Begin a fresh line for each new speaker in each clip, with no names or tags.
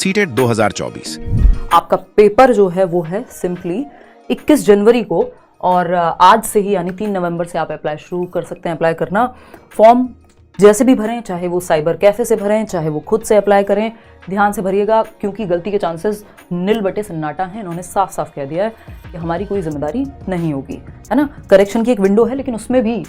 CTET 2024।
आपका paper जो है वो है सिंपली 21 जनवरी को, और आज से ही यानी 3 नवंबर से आप अप्लाई शुरू कर सकते हैं। अप्लाई करना, फॉर्म जैसे भी भरें, चाहे वो साइबर कैफे से भरें, चाहे वो खुद से अप्लाई करें, ध्यान से भरिएगा, क्योंकि गलती के चांसेस निल बटे सन्नाटा हैं। इन्होंने साफ साफ कह दिया है कि हमारी कोई जिम्मेदारी नहीं होगी, है ना। करेक्शन की एक विंडो है, लेकिन उसमें भी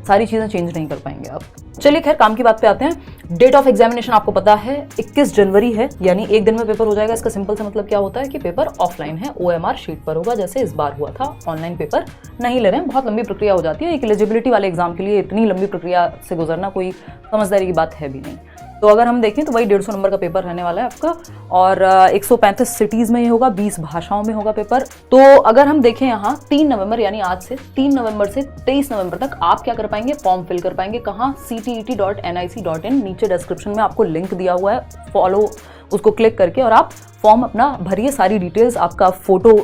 सारी चीज़ें चेंज नहीं कर पाएंगे आप। चलिए खैर, काम की बात पे आते हैं। डेट ऑफ एग्जामिनेशन आपको पता है 21 जनवरी है, यानी एक दिन में पेपर हो जाएगा। इसका सिंपल सा मतलब क्या होता है कि पेपर ऑफलाइन है, OMR शीट पर होगा, जैसे इस बार हुआ था। ऑनलाइन पेपर नहीं ले रहे हैं, बहुत लंबी प्रक्रिया हो जाती है। एक एलिजिबिलिटी वाले एग्जाम के लिए इतनी लंबी प्रक्रिया से गुजरना कोई समझदारी की बात है भी नहीं। तो अगर हम देखें तो वही 150 नंबर का पेपर रहने वाला है आपका, और 135 सिटीज़ में ये होगा, 20 भाषाओं में होगा पेपर। तो अगर हम देखें यहाँ 3 नवंबर यानी आज से 3 नवंबर से 23 नवंबर तक आप क्या कर पाएंगे, फॉर्म फिल कर पाएंगे। कहाँ? ctet.nic.in, नीचे डिस्क्रिप्शन में आपको लिंक दिया हुआ है, फॉलो उसको क्लिक करके और आप फॉर्म अपना भरिए। सारी डिटेल्स, आपका फोटो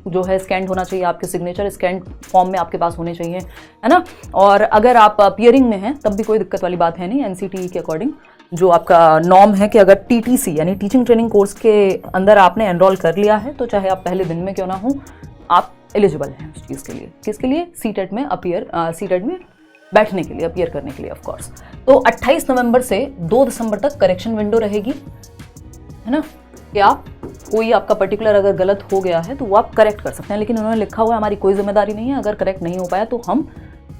जो है स्कैन होना चाहिए, आपके सिग्नेचर स्कैन फॉर्म में आपके पास होने चाहिए, है ना। और अगर आप पियरिंग में हैं तब भी कोई दिक्कत वाली बात है नहीं। NCTE के अकॉर्डिंग जो आपका नॉर्म है कि अगर TTC यानी टीचिंग ट्रेनिंग कोर्स के अंदर आपने एनरोल कर लिया है, तो चाहे आप पहले दिन में क्यों ना हो, आप एलिजिबल हैं उस चीज़ के लिए। किसके लिए? सीटेट में सीटेट में बैठने के लिए, अपीयर करने के लिए ऑफ कोर्स। तो 28 नवंबर से 2 दिसंबर तक करेक्शन विंडो रहेगी, है ना, कि आप कोई आपका पर्टिकुलर अगर गलत हो गया है तो वो आप करेक्ट कर सकते हैं। लेकिन उन्होंने लिखा हुआ है हमारी कोई जिम्मेदारी नहीं है, अगर करेक्ट नहीं हो पाया तो हम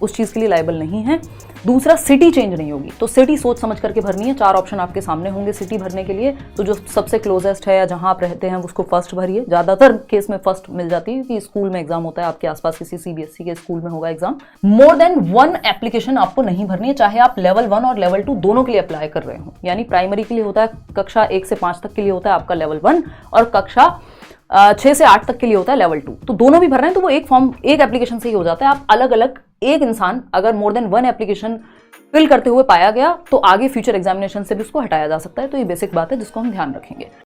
उस चीज़ के लिए लायबल नहीं है। दूसरा, सिटी चेंज नहीं होगी, तो सिटी सोच समझ करके भरनी है। 4 ऑप्शन आपके सामने होंगे सिटी भरने के लिए, तो जो सबसे क्लोजेस्ट है या जहां आप रहते हैं उसको फर्स्ट भरिए। ज़्यादातर केस में फर्स्ट मिल जाती है, कि स्कूल में एग्जाम होता है आपके आसपास, किसी CBSE के स्कूल में होगा एग्जाम। मोर देन 1 एप्लीकेशन आपको नहीं भरनी है, चाहे आप लेवल 1 और लेवल 2 दोनों के लिए अप्लाई कर रहे हो। यानी प्राइमरी के लिए होता है, कक्षा 1 से 5 तक के लिए होता है आपका लेवल 1, और कक्षा 6 से 8 तक के लिए होता है लेवल 2। तो दोनों भी भर रहे हैं तो वो एक फॉर्म एक एप्लीकेशन से ही हो जाता है। आप अलग अलग, एक इंसान अगर मोर देन 1 एप्लीकेशन फिल करते हुए पाया गया तो आगे फ्यूचर एग्जामिनेशन से भी उसको हटाया जा सकता है। तो ये बेसिक बात है जिसको हम ध्यान रखेंगे।